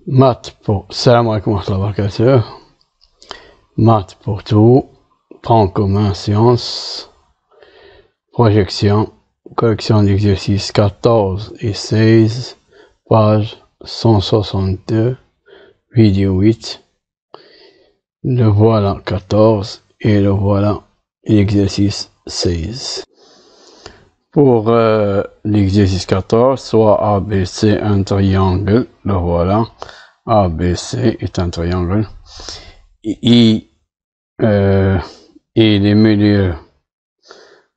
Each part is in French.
Maths pour... Salam alaikum wa rahmatullahi wa barakatuh. Maths pour tout. Tronc commun, sciences. Projection. Correction d'exercices 14 et 16. Page 162. Vidéo 8. Le voilà 14 et le voilà l'exercice 16. Pour l'exercice 14, soit ABC un triangle, le voilà. ABC est un triangle. Et les milieux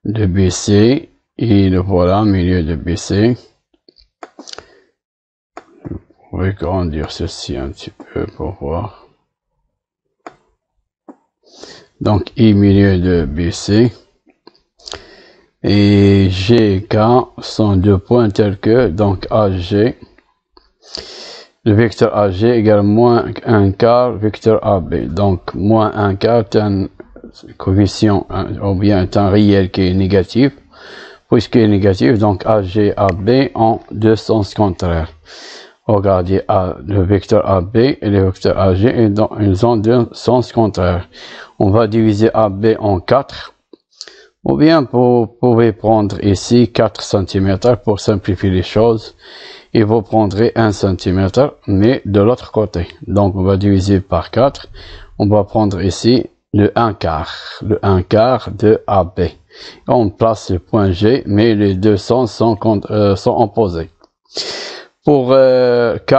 de BC, et le voilà, milieu de BC. Je vais grandir ceci un petit peu pour voir. Donc, I milieu de BC. Et G et K sont deux points tels que, donc AG, le vecteur AG égale moins 1 quart vecteur AB. Donc, moins 1 quart est un coefficient, ou bien est un réel qui est négatif. Puisqu'il est négatif, donc AG, AB ont deux sens contraires. Regardez le vecteur AB et le vecteur AG, ils ont deux sens contraires. On va diviser AB en 4. Ou bien, vous pouvez prendre ici 4 cm pour simplifier les choses. Et vous prendrez 1 cm, mais de l'autre côté. Donc, on va diviser par 4. On va prendre ici le 1 quart. Le 1 quart de AB. On place le point G, mais les deux sens sont opposés. Pour K,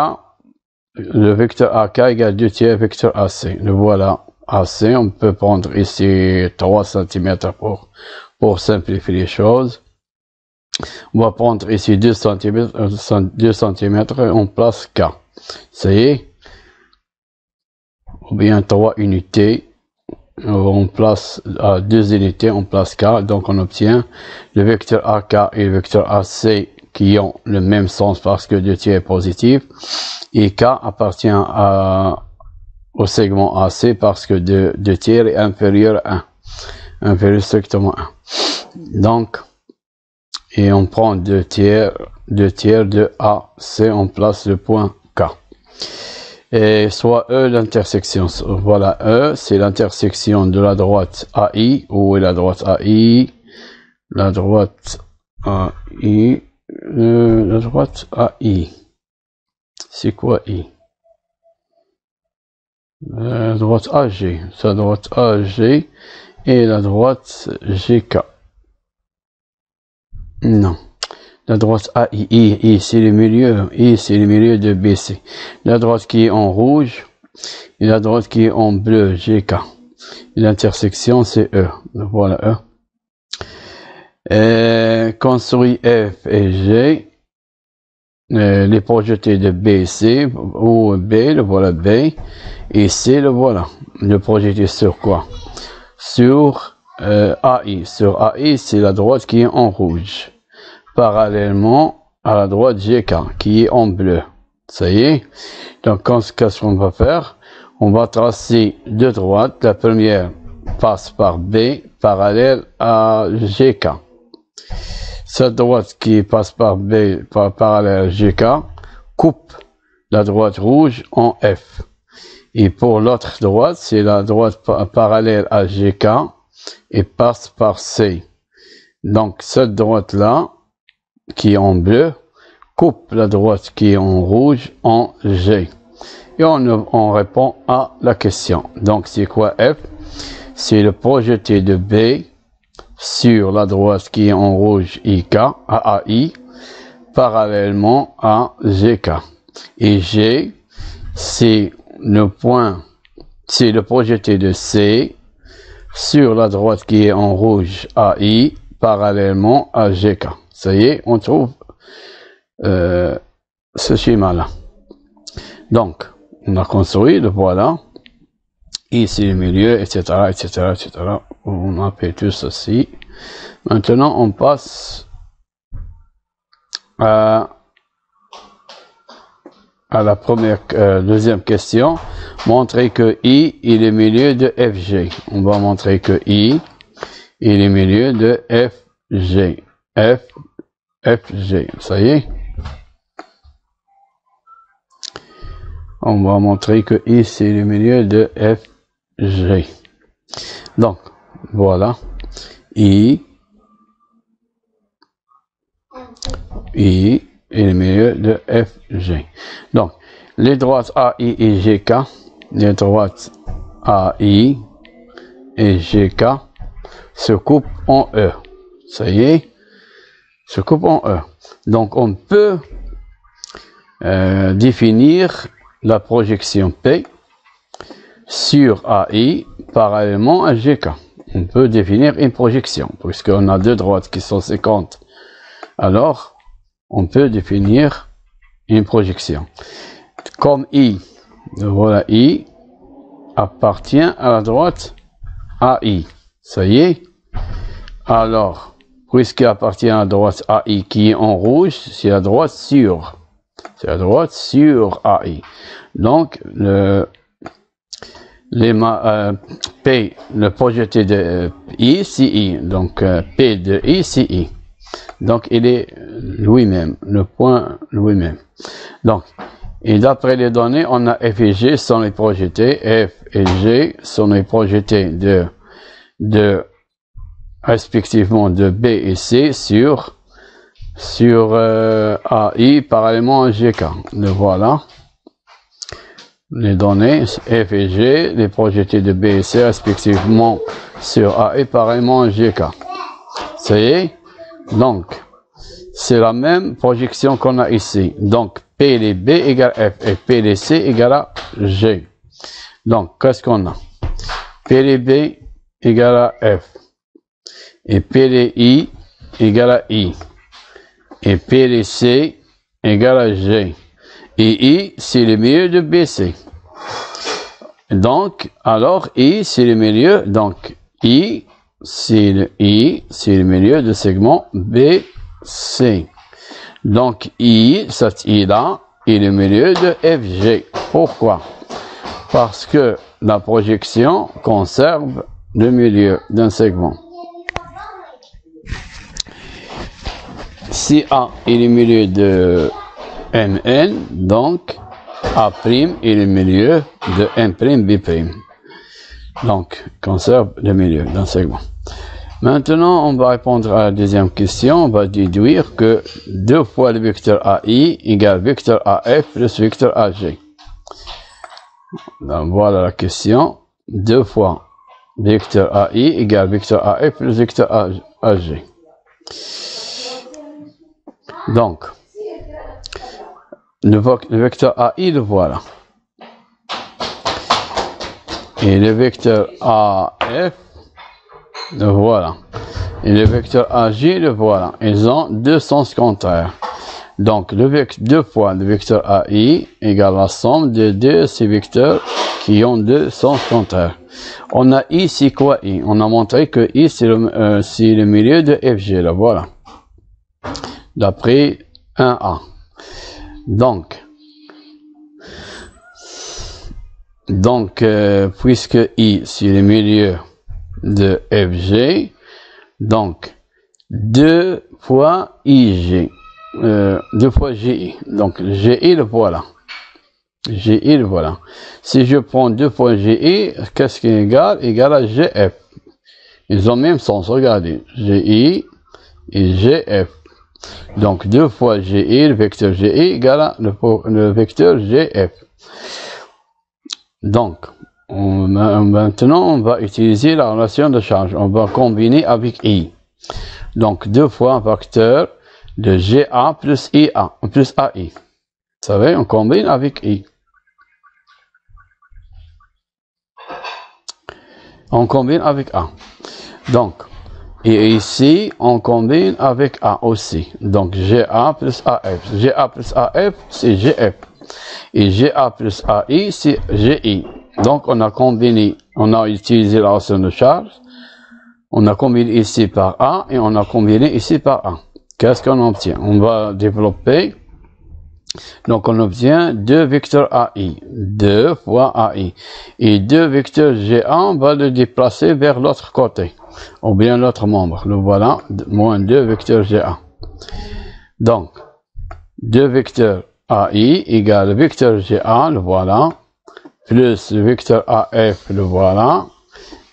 le vecteur AK égale 2 tiers vecteur AC. Le voilà. AC, on peut prendre ici 3 cm pour simplifier les choses. On va prendre ici 2 cm et on place K. Ça y est. Ou bien 3 unités. On place à 2 unités, on place K. Donc on obtient le vecteur AK et le vecteur AC qui ont le même sens parce que 2 tiers est positif. Et K appartient au segment AC parce que 2 tiers est inférieur à 1. Inférieur strictement à 1. Donc, et on prend 2 tiers de AC, on place le point K. Et soit E l'intersection, voilà E, c'est l'intersection de la droite AI, où est la droite AI, la droite AI, la droite AI. C'est quoi I? La droite AG, sa droite AG et la droite GK. Non. La droite AI, I c'est le milieu, I c'est le milieu de BC. La droite qui est en rouge et la droite qui est en bleu, GK. L'intersection c'est E. Voilà E. Construit F et G. Les projetés de BC ou B, le voilà B. Et C, le voilà. Le projeté sur quoi? Sur AI. Sur AI, c'est la droite qui est en rouge. Parallèlement à la droite GK, qui est en bleu. Ça y est. Donc, qu'est-ce qu'on va faire? On va tracer deux droites. La première passe par B, parallèle à GK. Cette droite qui passe par B, parallèle à GK, coupe la droite rouge en F. Et pour l'autre droite, c'est la droite parallèle à GK et passe par C. Donc, cette droite-là, qui est en bleu, coupe la droite qui est en rouge en G. Et on répond à la question. Donc, c'est quoi F? C'est le projeté de B sur la droite qui est en rouge IK, à AI, parallèlement à GK. Et G, c'est le point, c'est le projeté de C sur la droite qui est en rouge AI, parallèlement à GK. Ça y est, on trouve ce schéma-là. Donc, on a construit, le voilà. Ici le milieu, etc., etc., etc. On appelle tout ceci. Maintenant, on passe à la deuxième question. Montrer que I est le milieu de FG. On va montrer que I est le milieu de FG. FG, ça y est. on va montrer que I, c'est le milieu de FG. Donc, voilà. I est le milieu de FG. Donc, les droites AI et GK, les droites AI et GK se coupent en E. Ça y est, se coupent en E. Donc, on peut définir la projection P sur AI parallèlement à GK. On peut définir une projection, puisqu'on a deux droites qui sont séquentes. Alors, on peut définir une projection. Comme I, voilà, I appartient à la droite AI. Ça y est. Alors, puisqu'il appartient à la droite AI qui est en rouge, c'est la droite sur. C'est la droite sur AI. Donc, P, le projeté de I, c'est I. Donc, P de I, c'est I. Donc, il est lui-même, le point lui-même. Donc, et d'après les données, on a F et G sont les projetés, F et G sont les projetés respectivement de B et C sur AI parallèlement à GK. Le voilà. Les données, F et G, les projetés de B et C respectivement sur AI parallèlement à GK. Ça y est. Donc, c'est la même projection qu'on a ici. Donc, P les B égale F et P les C égale à G. Donc, qu'est-ce qu'on a? P les B égale à F. Et P les I égale à I. Et P les C égale à G. Et I, c'est le milieu de BC. Donc, alors, I, c'est le milieu. Donc, I, c'est le milieu de segment BC. Donc, I, cet I-là, est le milieu de FG. Pourquoi? Parce que la projection conserve le milieu d'un segment. Si A est le milieu de MN, donc A' est le milieu de M'B'. Donc, conserve le milieu d'un segment. Maintenant, on va répondre à la deuxième question. On va déduire que 2 fois le vecteur AI égale vecteur AF plus vecteur AG. Donc, voilà la question. 2 fois vecteur AI égale vecteur AF plus vecteur AG. Donc, le vecteur AI, le voilà. Et le vecteur AF, le voilà. Et le vecteur AG, le voilà. Ils ont deux sens contraires. Donc, 2 fois le vecteur AI égale la somme de deux ces vecteurs qui ont deux sens contraires. On a I, c'est quoi I? On a montré que I, c'est le milieu de FG, là, voilà. D'après 1A. Donc, puisque I, c'est le milieu de FG, donc, 2 fois IG, 2 fois GI. Donc, GI, le voilà. GI, le voilà. Si je prends 2 fois GI, qu'est-ce qui est égal? Égal à GF. Ils ont le même sens, regardez. GI et GF. Donc, 2 fois GI, le vecteur GI égale à le vecteur GF. Donc, maintenant, on va utiliser la relation de charge. On va combiner avec I. Donc, 2 fois un facteur de GA plus IA, plus AI. Vous savez, on combine avec I. On combine avec A. Donc, et ici, on combine avec A aussi. Donc, GA plus AF. GA plus AF, c'est GF. Et GA plus AI, c'est GI. Donc, on a combiné, on a utilisé la relation de charge. On a combiné ici par A et on a combiné ici par A. Qu'est-ce qu'on obtient? On va développer. Donc, on obtient 2 vecteurs AI. 2 fois AI. Et 2 vecteurs GA, on va le déplacer vers l'autre côté. Ou bien l'autre membre. Le voilà, moins 2 vecteurs GA. Donc, 2 vecteurs AI égale le vecteur GA, le voilà, plus le vecteur AF, le voilà,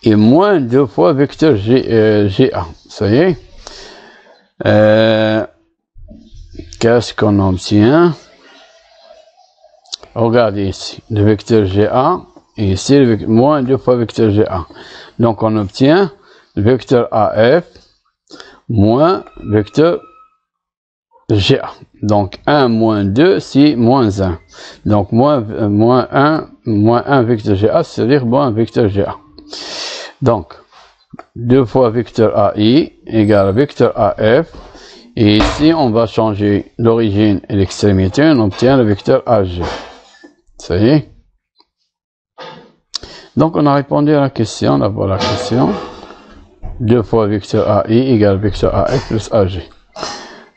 et moins 2 fois vecteur GA. Ça y est. Qu'est-ce qu'on obtient? Regardez ici, le vecteur GA, et ici, moins 2 fois vecteur GA. Donc, on obtient le vecteur AF moins vecteur GA. Donc, 1 moins 2, c'est moins 1. Donc, moins 1 vecteur GA, c'est-à-dire moins vecteur GA. Donc, 2 fois vecteur AI égale vecteur AF. Et ici, on va changer l'origine et l'extrémité, on obtient le vecteur AG. Ça y est. Donc, on a répondu à la question, d'abord la question. 2 fois vecteur AI égale vecteur AF plus AG.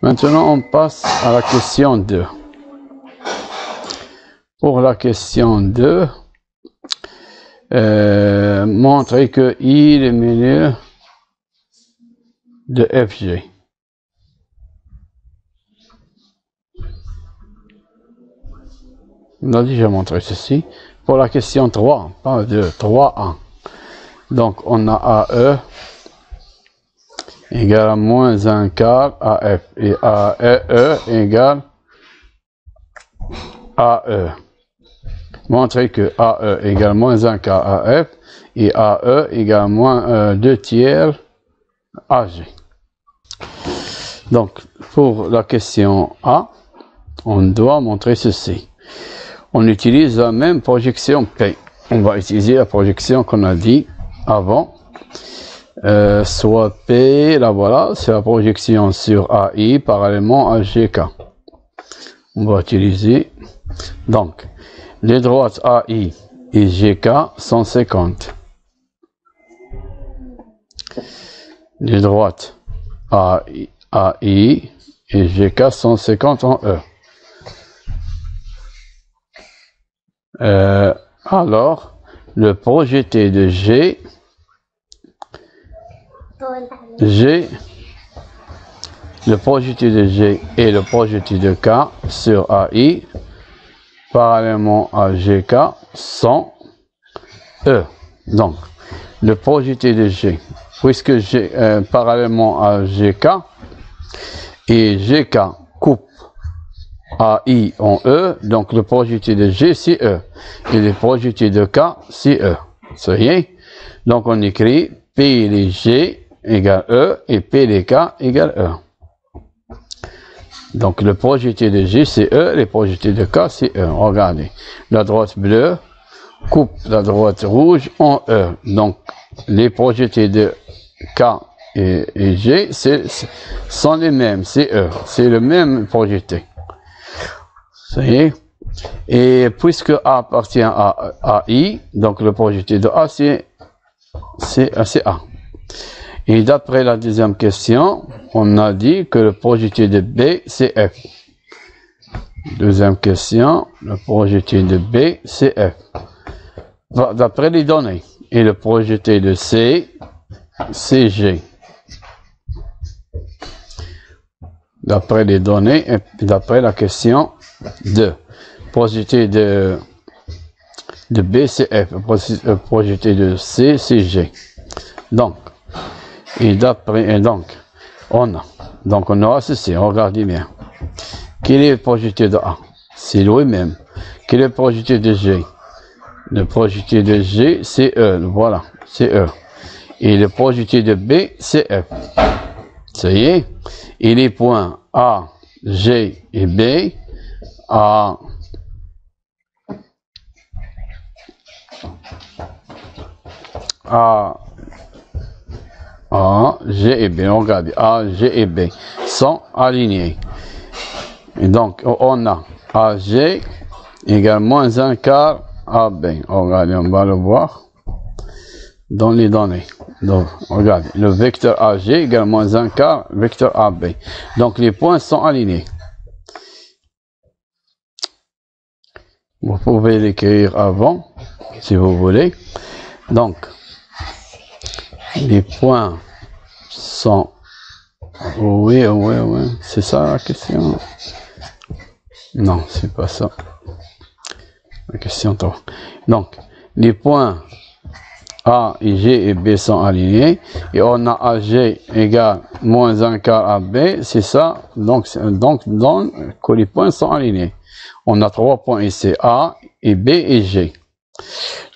Maintenant, on passe à la question 2. Pour la question 2, montrer que I est milieu de FG. On a déjà montré ceci. Pour la question 3, pas 2, 3A. Donc, on a AE égale à moins 1 quart AF. Et AE égale AE. Montrer que AE égale moins 1 quart AF et AE égale moins 2 tiers AG. Donc, pour la question A, on doit montrer ceci. On utilise la même projection P. On va utiliser la projection qu'on a dit avant. Soit P, là voilà, c'est la projection sur AI parallèlement à GK. On va utiliser. Donc, les droites AI et GK sont 50. Les droites AI et GK sont 50 en E. Alors, le projeté de G, le projeté de G et le projeté de K sur AI, parallèlement à GK, sont E. Donc, le projeté de G, puisque G, parallèlement à GK, et GK coupe AI en E, donc le projeté de G, c'est E. Et le projeté de K, c'est E. Ça y est. Donc, on écrit P les G égale E et P les K égale E. Donc, le projeté de G, c'est E, les projetés de K, c'est E. Regardez. La droite bleue coupe la droite rouge en E. Donc, les projetés de K et G sont les mêmes, c'est E. C'est le même projeté. Ça y est. Et puisque A appartient à I, donc le projeté de A, c'est A. Et d'après la deuxième question, on a dit que le projeté de B, c'est F. Deuxième question, le projeté de B, c'est F. D'après les données. Et le projeté de C, c'est G. D'après les données et d'après la question 2. Projeté de B, c'est F. Projeté de C, c'est G. Donc, on aura ceci. Regardez bien. Quel est le projeté de A? C'est lui-même. Quel est le projeté de G? Le projeté de G, c'est E. Voilà, c'est E. Et le projeté de B, c'est F. Ça y est. Et les points A, G et B, A, G et B, regardez, A, G et B sont alignés. Et donc, on a AG égale moins 1 quart AB. Regardez, on va le voir dans les données. Donc, regardez, le vecteur AG égale moins 1 quart vecteur AB. Donc, les points sont alignés. Vous pouvez l'écrire avant, si vous voulez. Donc, les points sont... Oui, c'est ça la question. Non, c'est pas ça. La question 3. Donc, les points A et G et B sont alignés. Et on a AG égale moins 1 quart AB. C'est ça. Donc, que les points sont alignés. On a 3 points ici, A et B et G.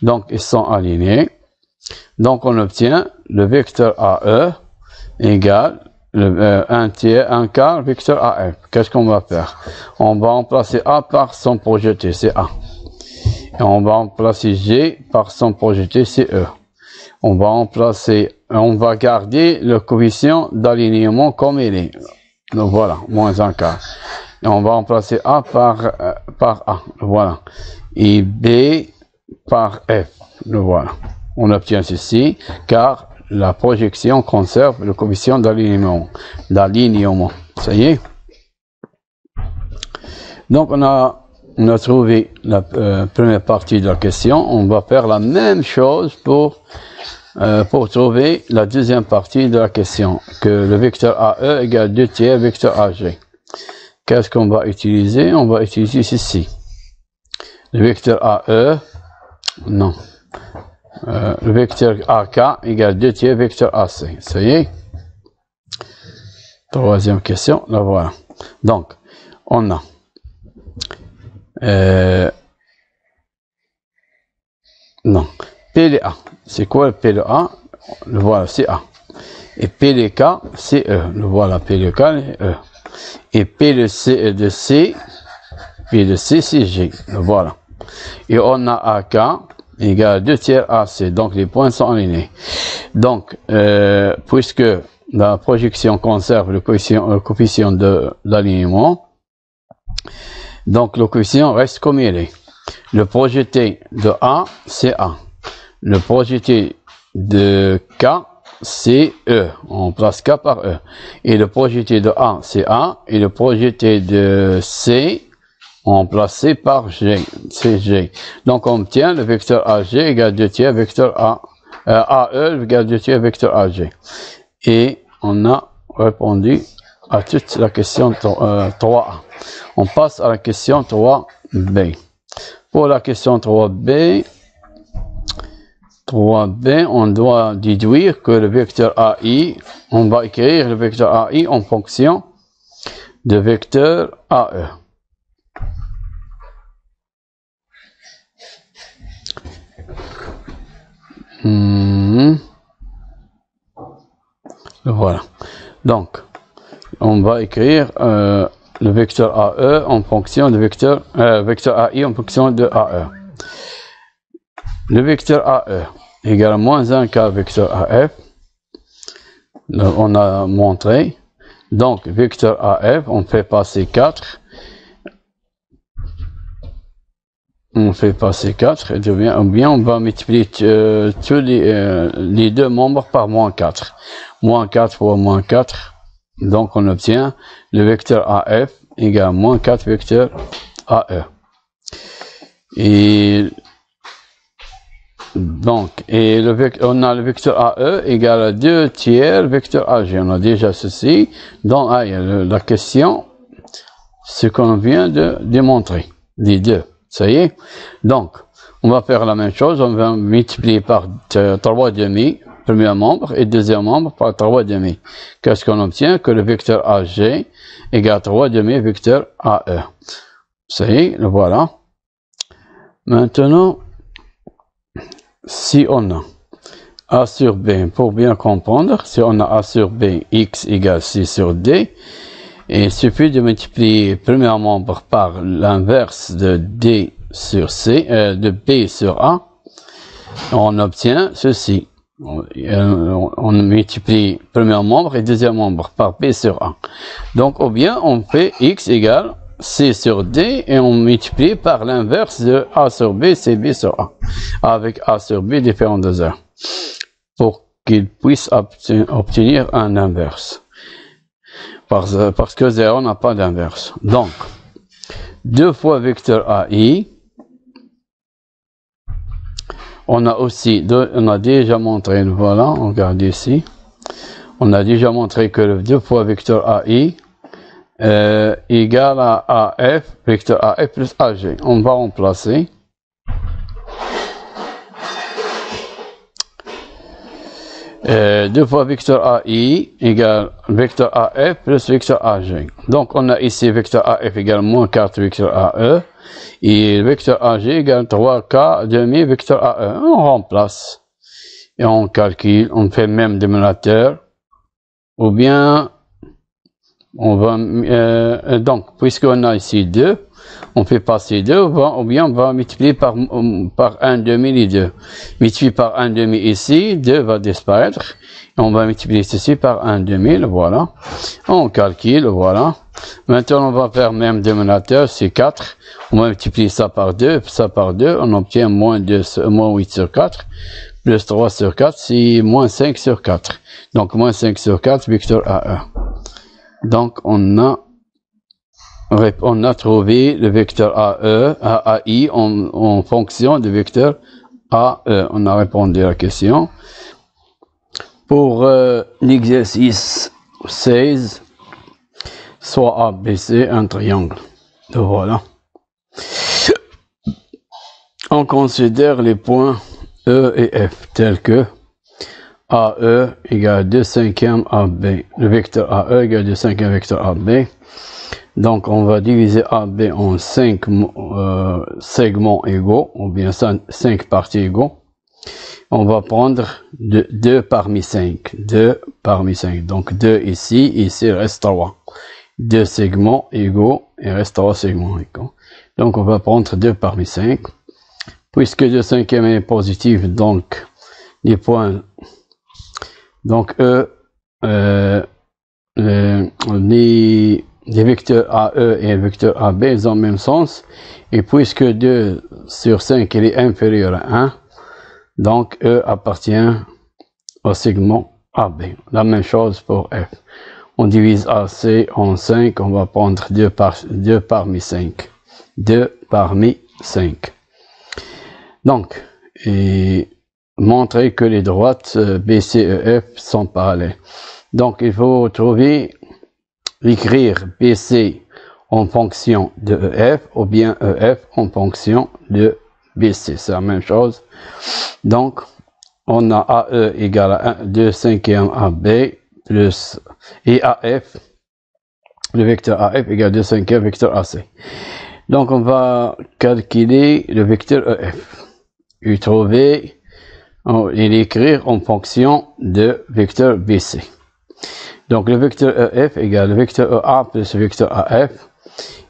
Donc, ils sont alignés. Donc, on obtient le vecteur AE égale 1 quart vecteur AF. Qu'est-ce qu'on va faire? On va remplacer A par son projeté, c'est A. Et on va remplacer G par son projeté, c'est E. On va garder le coefficient d'alignement comme il est. Donc voilà, moins 1 quart. Et on va remplacer A par A. Voilà. Et B par F. Voilà. On obtient ceci, car la projection conserve le coefficient d'alignement. Ça y est. Donc on a trouvé la première partie de la question. On va faire la même chose pour trouver la deuxième partie de la question, que le vecteur AE égale 2 tiers vecteur AG. Qu'est-ce qu'on va utiliser? On va utiliser ceci. Le vecteur AE, non. Le vecteur AK égale 2 tiers vecteur AC. Ça y est. Troisième question, la voilà. Donc, on a non. P de A. C'est quoi le P de A? Le voilà, c'est A. Et P de K, c'est E. Le voilà, P de K, c'est E. Et P de C, c'est G. Le voilà. Et on a AK égale 2 tiers AC. Donc, les points sont alignés. Donc, puisque la projection conserve le coefficient d'alignement, donc le coefficient reste comme il est. Le projeté de A, c'est A. Le projeté de K, c'est E. On place K par E. Et le projeté de A, c'est A. Et le projeté de C, on place C par G. C'est G. Donc, on obtient le vecteur AG égale 2 tiers vecteur AE égale 2 tiers vecteur AG. Et on a répondu à toute la question 3A. On passe à la question 3B. Pour la question 3B, on doit déduire que le vecteur AI, on va écrire le vecteur AI en fonction de vecteur AE. Voilà. Donc, on va écrire le vecteur AE en fonction de vecteur AI en fonction de AE. Le vecteur AE égale moins 1 quart vecteur AF. On a montré. Donc, vecteur AF, on fait passer 4. On fait passer 4, ou bien on va multiplier tous les deux membres par moins 4. Moins 4 fois moins 4. Donc, on obtient le vecteur AF égale moins 4 vecteur AE. Et donc, on a le vecteur AE égale à 2 tiers vecteur AG. On a déjà ceci. Donc, la question, ce qu'on vient de démontrer, les deux. Ça y est. Donc, on va faire la même chose. On va multiplier par 3,5, premier membre, et deuxième membre par 3,5. Qu'est-ce qu'on obtient? Que le vecteur AG égale 3,5 vecteur AE. Ça y est, le voilà. Maintenant, si on a A sur B, pour bien comprendre, si on a A sur B, X égale C sur D, et il suffit de multiplier le premier membre par l'inverse de D sur C, de B sur A, on obtient ceci. On multiplie le premier membre et deuxième membre par B sur A. Donc, ou bien on fait X égale C sur D et on multiplie par l'inverse de A sur B, c'est B sur A, avec A sur B différent de 0, pour qu'il puisse obtenir un inverse. Parce que 0 n'a pas d'inverse. Donc, 2 fois vecteur AI, on a déjà montré, voilà, regardez ici, on a déjà montré que le 2 fois vecteur AI égale à AF, vecteur AF plus AG. On va remplacer. Deux fois vecteur AI égale vecteur AF plus vecteur AG. Donc, on a ici vecteur AF égale moins 4 vecteur AE. Et vecteur AG égale 3K demi vecteur AE. On remplace. Et on calcule. On fait même dénominateur. Ou bien, on va... donc, puisqu'on a ici 2, on fait passer 2, ou bien on va multiplier par 1 demi les deux. Multiplier par 1 demi ici, 2 va disparaître. Et on va multiplier ceci par 1 demi, voilà. On calcule, voilà. Maintenant, on va faire même dénominateur, c'est 4. On va multiplier ça par 2, on obtient moins 8 sur 4, plus 3 sur 4, c'est moins 5 sur 4. Donc, moins 5 sur 4, vecteur AE. Donc, on a trouvé le vecteur AI en fonction du vecteur AE. On a répondu à la question. Pour l'exercice 16, soit ABC, un triangle. Voilà. On considère les points E et F tels que AE égale 2/5 AB. Le vecteur AE égale 2/5 vecteur AB. Donc, on va diviser AB en 5 segments égaux, ou bien 5 parties égaux. On va prendre 2 parmi 5. 2 parmi 5. Donc, 2 ici, ici reste 3. 2 segments égaux, il reste 3 segments égaux. Donc, on va prendre 2 parmi 5. Puisque 2/5 est positif, donc, les points, donc, les vecteurs AE et le vecteur AB, ils ont le même sens. Et puisque 2 sur 5, il est inférieur à 1, donc E appartient au segment AB. La même chose pour F. On divise AC en 5, on va prendre 2 parmi 5. 2 parmi 5. Donc, et montrer que les droites BC et F sont parallèles. Donc, il faut écrire BC en fonction de EF ou bien EF en fonction de BC. C'est la même chose. Donc, on a AE égale à 2/5 AB plus et AF, le vecteur AF égale 2/5 vecteur AC. Donc, on va calculer le vecteur EF et trouver et l'écrire en fonction de vecteur BC. Donc, le vecteur EF égale le vecteur EA plus le vecteur AF.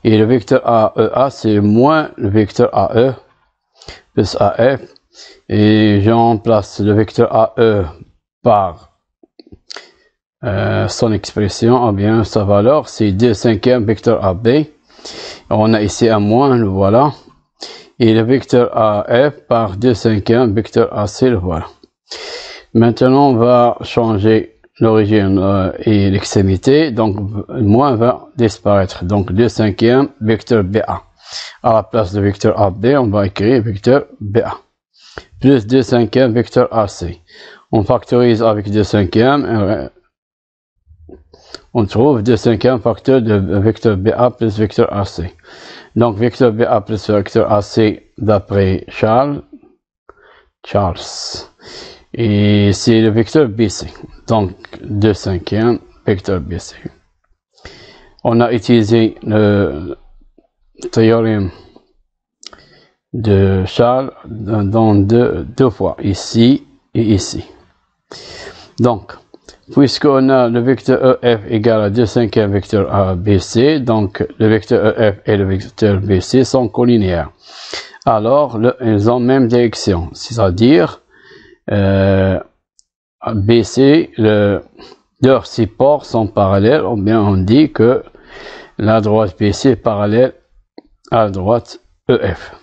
Et le vecteur AEA, c'est moins le vecteur AE plus AF. Et je remplace le vecteur AE par son expression, ou bien sa valeur, c'est 2/5 vecteur AB. On a ici un moins, le voilà. Et le vecteur AF par 2/5 vecteur AC, le voilà. Maintenant, on va changer l'origine et l'extrémité, donc moins va disparaître. Donc 2/5 vecteur BA. À la place de vecteur AB, on va écrire vecteur BA. Plus 2/5 vecteur AC. On factorise avec 2/5. On trouve 2/5 facteur de vecteur BA plus vecteur AC. Donc vecteur BA plus vecteur AC d'après Charles. Et c'est le vecteur BC. Donc 2/5 vecteur BC. On a utilisé le théorème de Charles dans deux fois, ici et ici. Donc, puisqu'on a le vecteur EF égale à 2/5 vecteur ABC, donc le vecteur EF et le vecteur BC sont collinéaires. Alors, ils ont même direction, c'est-à-dire BC, leurs supports sont parallèles, ou bien on dit que la droite BC est parallèle à la droite EF.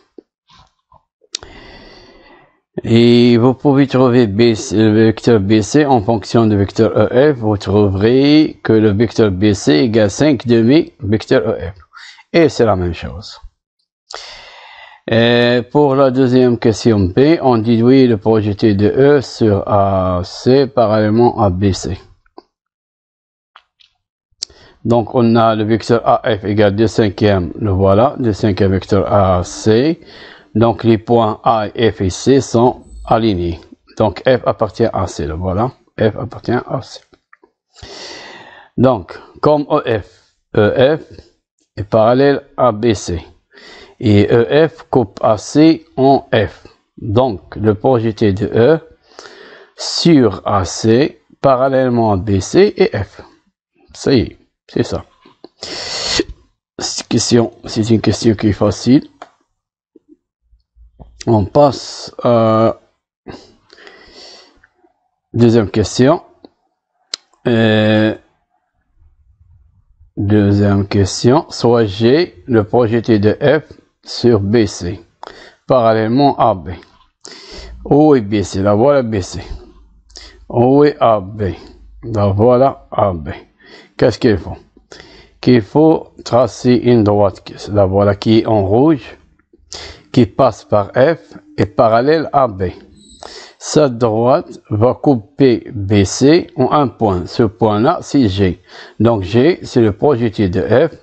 Et vous pouvez trouver le vecteur BC en fonction du vecteur EF. Vous trouverez que le vecteur BC égale 5 demi vecteur EF. Et c'est la même chose. Et pour la deuxième question B, on déduit le projeté de E sur AC parallèlement à BC. Donc, on a le vecteur AF égale 2/5, le voilà, 2/5 vecteur AC. Donc, les points A, F et C sont alignés. Donc, F appartient à C, le voilà, F appartient à C. Donc, comme EF est parallèle à BC et EF coupe AC en F. Donc, le projeté de E sur AC parallèlement à BC et F. Ça y est, c'est ça. C'est une question qui est facile. On passe à deuxième question. Deuxième question, soit G, le projeté de F sur BC, parallèlement à B. O et BC, la voilà BC. O et AB, la voilà AB. Qu'est-ce qu'il faut? Qu'il faut tracer une droite, la voilà qui est en rouge, qui passe par F et parallèle à B. Cette droite va couper BC en un point. Ce point-là, c'est G. Donc G, c'est le projeté de F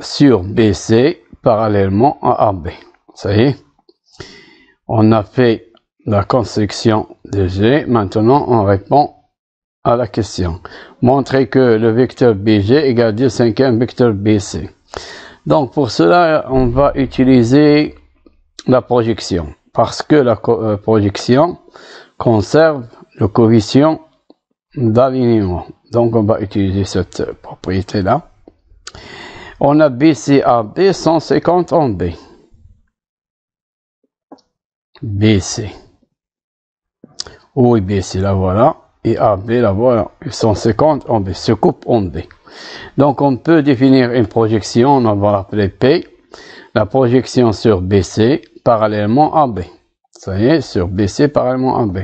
sur BC parallèlement à AB. Ça y est. On a fait la construction de G. Maintenant, on répond à la question. Montrer que le vecteur BG égale 2/5 vecteur BC. Donc pour cela, on va utiliser la projection. Parce que la projection conserve le coefficient d'alignement. Donc, on va utiliser cette propriété-là. On a BC AB 150 en B. BC. O et BC, la voilà. Et AB, la voilà. 150 en B. Se coupe en B. Donc, on peut définir une projection. On va l'appeler P. La projection sur BC parallèlement à B. Ça y est, sur BC parallèlement à B.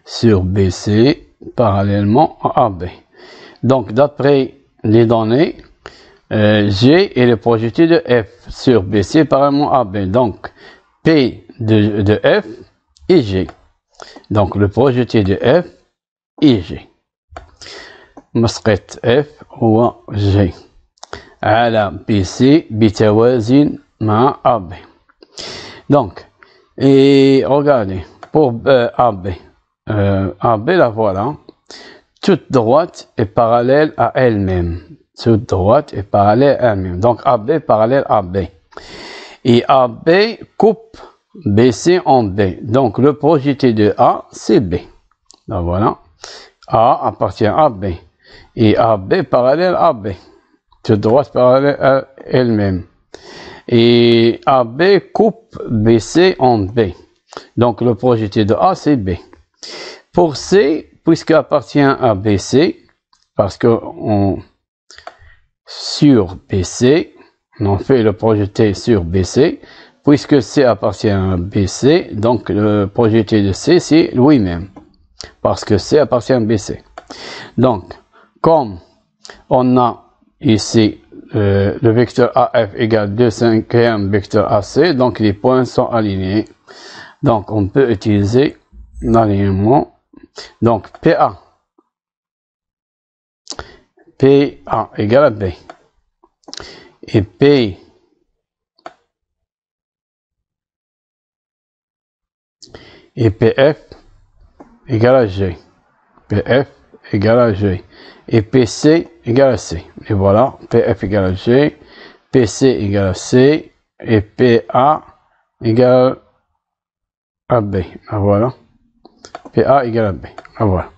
Sur BC parallèlement à AB. Donc, d'après les données, G est le projeté de F sur BC parallèlement à B. Donc, P de F et G. Donc, le projeté de F et G. مسقط F هو G. على BC بتوازن مع AB. Donc, et regardez, pour AB, AB la voilà, toute droite est parallèle à elle-même. Toute droite est parallèle à elle-même. Donc, AB parallèle à B. Et AB coupe BC en B. Donc, le projeté de A, c'est B. Donc, voilà. A appartient à B. Et AB parallèle à B. Toute droite parallèle à elle-même. Et AB coupe BC en B. Donc, le projeté de A, c'est B. Pour C, puisqu'il appartient à BC, parce que sur BC, on fait le projeté sur BC, puisque C appartient à BC, donc le projeté de C, c'est lui-même, parce que C appartient à BC. Donc, comme on a ici le vecteur AF égale 2/5 vecteur AC, donc les points sont alignés. Donc, on peut utiliser l'alignement. Donc, PA égale à B. Et P et PF égale à G. PF égale à G. Et PC égale à C. Et voilà, PF égale à G, PC égale à C, et PA égale à B. Ah, voilà. PA égale à B. Ah, voilà.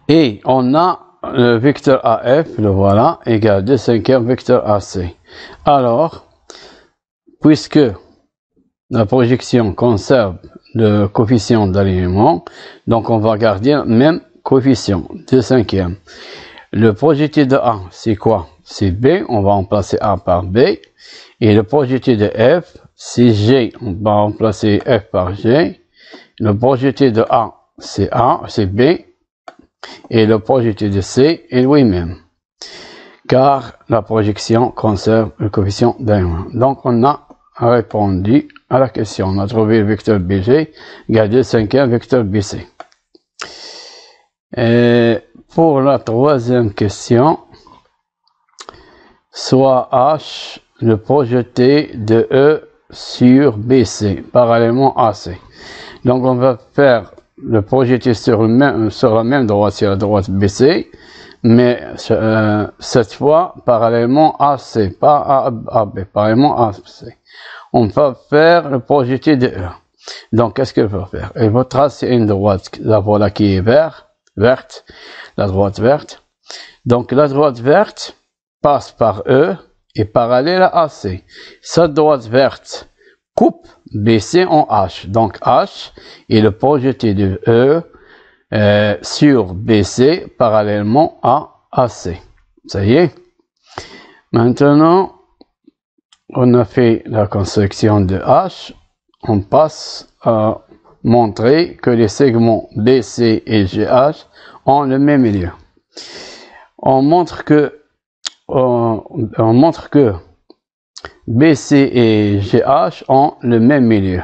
Et on a le vecteur AF, le voilà, égale 2/5 vecteur AC. Alors, puisque la projection conserve le coefficient d'alignement, donc on va garder le même coefficient, 2/5. Le projeté de A, c'est quoi? C'est B, on va remplacer A par B. Et le projeté de F, c'est G, on va remplacer F par G. Le projeté de A, c'est B. Et le projeté de C est lui-même. Car la projection conserve le coefficient d'alignement. Donc, on a répondu à la question. On a trouvé le vecteur BG égale 2/5 vecteur BC. Et pour la troisième question, soit H le projeté de E sur BC, parallèlement à C. Donc on va faire le projeté sur la même droite, sur la droite BC, mais cette fois parallèlement à C, pas à AB, parallèlement à C. On va faire le projeté de E. Donc qu'est-ce qu'elle va faire? Elle va tracer une droite, la voilà qui est verte, la droite verte. Donc la droite verte passe par E et parallèle à AC. Cette droite verte coupe BC en H. Donc H est le projeté de E sur BC parallèlement à AC. Ça y est. Maintenant, on a fait la construction de H. On passe à montrer que les segments BC et GH ont le même milieu. On montre que BC et GH ont le même milieu.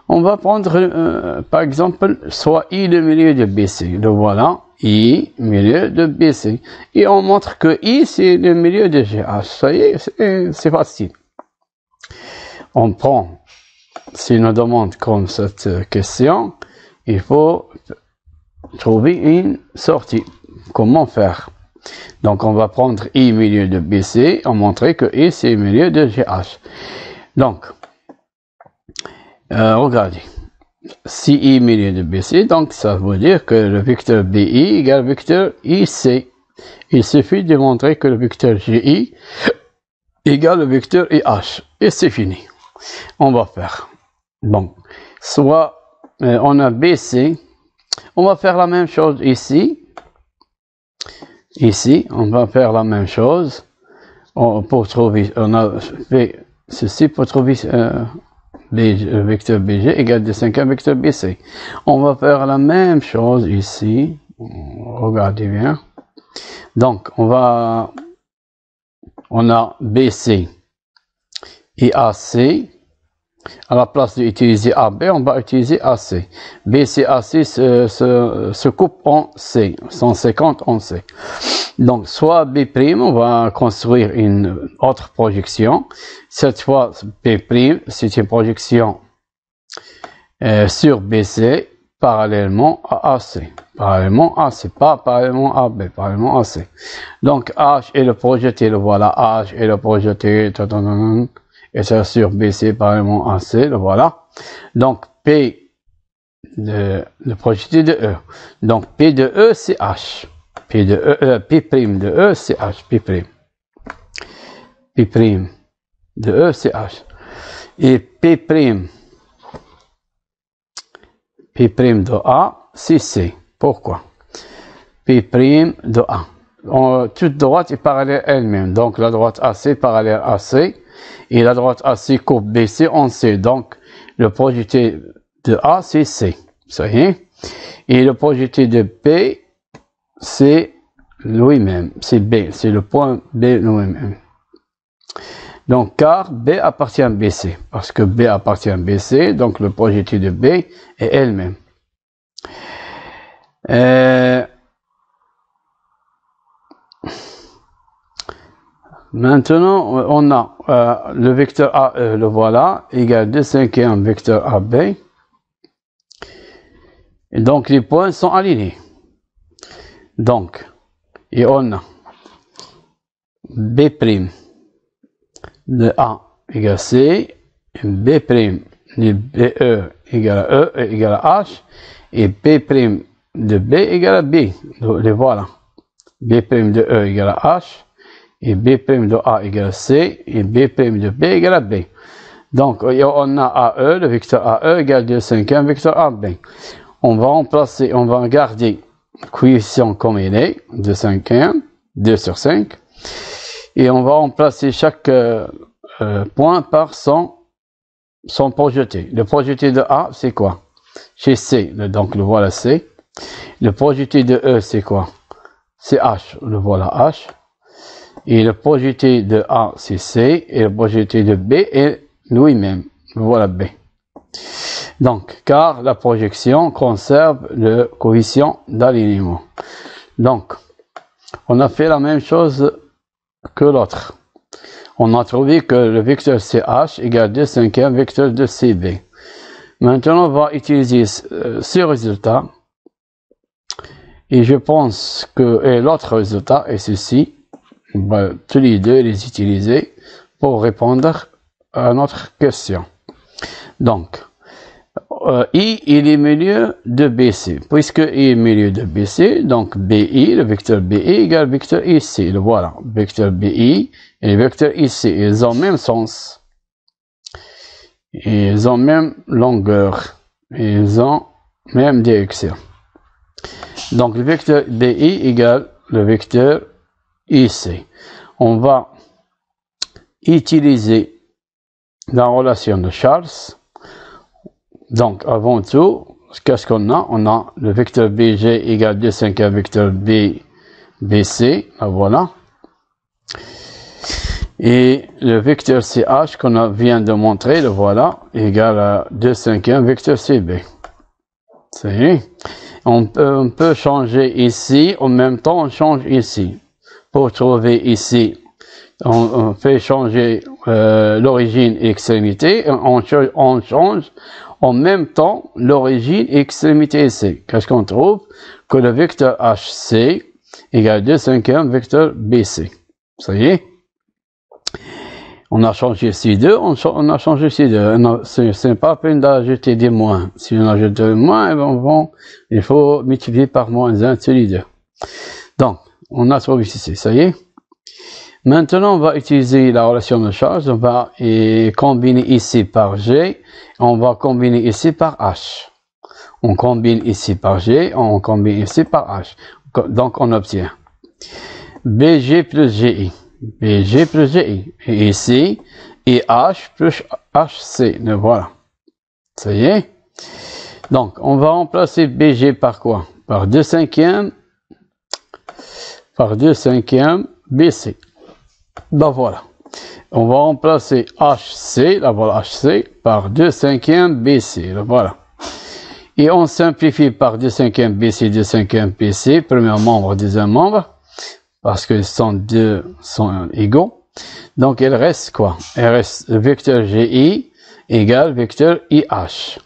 On va prendre par exemple soit I le milieu de BC. Le voilà, I milieu de BC. Et on montre que I c'est le milieu de GH. Ça y est, c'est facile. On prend, si nous demande comme cette question, il faut trouver une sortie. Comment faire? Donc on va prendre I milieu de BC, on montrer que I c'est le milieu de GH. Donc, regardez, si I milieu de BC, donc ça veut dire que le vecteur BI égale le vecteur IC. Il suffit de montrer que le vecteur GI égale le vecteur IH. Et c'est fini. On va faire. Donc, soit on a BC, on va faire la même chose ici. Ici, on va faire la même chose. Pour trouver, on a fait ceci pour trouver le vecteur BG égale de 5 vecteur BC. On va faire la même chose ici. Regardez bien. Donc, on a BC et AC. À la place d'utiliser AB, on va utiliser AC. BC et AC se coupent en C, 150 en C. Donc, soit B', on va construire une autre projection. Cette fois, B', c'est une projection sur BC parallèlement à AC. Parallèlement à AC, pas parallèlement à AB, parallèlement à AC. Donc, H est le projeté, le voilà, H est le projeté, et ça sur BC parallèlement à C, le voilà. Donc, P, le projeté de E. Donc, P de E, c'est H. P de E, P' de E, c'est H. P'. P' de E, c'est H. Et P' de A, c'est C. Pourquoi? P' de A. Toute droite est parallèle à elle-même. Donc, la droite AC parallèle à C. Et la droite AC coupe BC en C. Donc, le projeté de A, c'est C. Ça y est. Et le projeté de B, c'est lui-même. C'est B. C'est le point B lui-même. Donc, car B appartient à BC. Parce que B appartient à BC, donc le projeté de B est elle-même. Maintenant, on a le vecteur AE, le voilà, égal 2/5 vecteur AB. Et donc, les points sont alignés. Donc, et on a B' de A égale C, B' de BE égale à E égale à H, et B' de B égale à B. Les voilà. B' de E égale à H, et B' de A égale à C, et B' de B égale à B. Donc, on a AE, le vecteur AE égale 2/5 vecteur AB. On va remplacer, on va garder le coefficient comme il est, 2/5, 2 sur 5. Et on va remplacer chaque point par son projeté. Le projeté de A, c'est quoi? Chez C, donc le voilà C. Le projeté de E, c'est quoi? C'est H, le voilà H. Et le projeté de A, c'est C. Et le projeté de B est lui-même, le voilà B. Donc, car la projection conserve le coefficient d'alignement. Donc, on a fait la même chose que l'autre. On a trouvé que le vecteur CH égale 2/5 vecteur de CB. Maintenant, on va utiliser ce résultat. Et je pense que l'autre résultat est ceci. On va tous les deux les utiliser pour répondre à notre question. Donc, I, il est milieu de BC. Puisque I est milieu de BC, donc BI, le vecteur BI égale vecteur IC. Voilà, vecteur BI et le vecteur IC, ils ont le même sens. Ils ont même longueur. Ils ont même direction. Donc, le vecteur BI égale le vecteur IC. On va utiliser la relation de Charles. Donc, avant tout, qu'est-ce qu'on a? On a le vecteur BG égale 2/5 vecteur BC. Voilà. Et le vecteur CH qu'on vient de montrer, le voilà, égale à 2/5 vecteur CB. Ça y est. On peut changer ici, en même temps on change ici. Pour trouver ici, on fait changer l'origine et l'extrémité, on change en même temps l'origine et l'extrémité ici. Qu'est-ce qu'on trouve? Que le vecteur HC égale 2/5 vecteur BC. Ça y est. On a changé C2, on a changé C2. Ce n'est pas la peine d'ajouter des moins. Si on ajoute des moins, il faut multiplier par -1 tous les deux. Donc, on a trouvé ici, ça y est. Maintenant, on va utiliser la relation de charge. On va combiner ici par G. On va combiner ici par H. On combine ici par G. On combine ici par H. Donc, on obtient BG plus GI. BG plus GI. Et ici, et H plus HC. Voilà. Ça y est. Donc, on va remplacer BG par quoi? Par 2/5 BC. Ben voilà. On va remplacer HC, là voilà HC, par 2/5 BC. Là voilà. Et on simplifie par 2/5 BC, 2/5 BC, premier membre, deuxième membre. Parce que sont égaux. Donc, il reste quoi? Il reste le vecteur GI égale vecteur IH.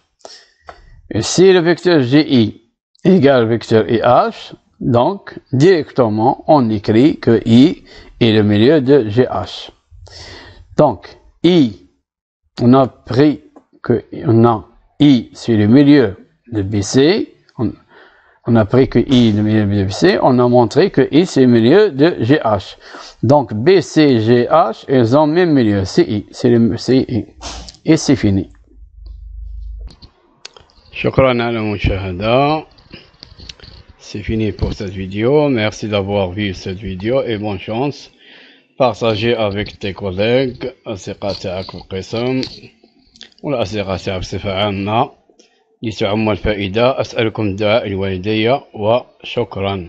Et si le vecteur GI égale vecteur IH, donc, directement, on écrit que I est le milieu de GH. Donc, I, on a pris que I, c'est le milieu de BC. On a pris que I est le milieu de BC, on a montré que I c'est le milieu de GH. Donc BC et GH, ils ont le même milieu, CI, c'est le CI. Et c'est fini. Shukran ala mushahada. C'est fini pour cette vidéo. Merci d'avoir vu cette vidéo et bonne chance. Partagez avec tes collègues, أصدقاء تاعك في القسم والأصدقاء تاعك بصفة عامة. لتعم الفائدة. أسألكم دعاء الوالدية وشكرا.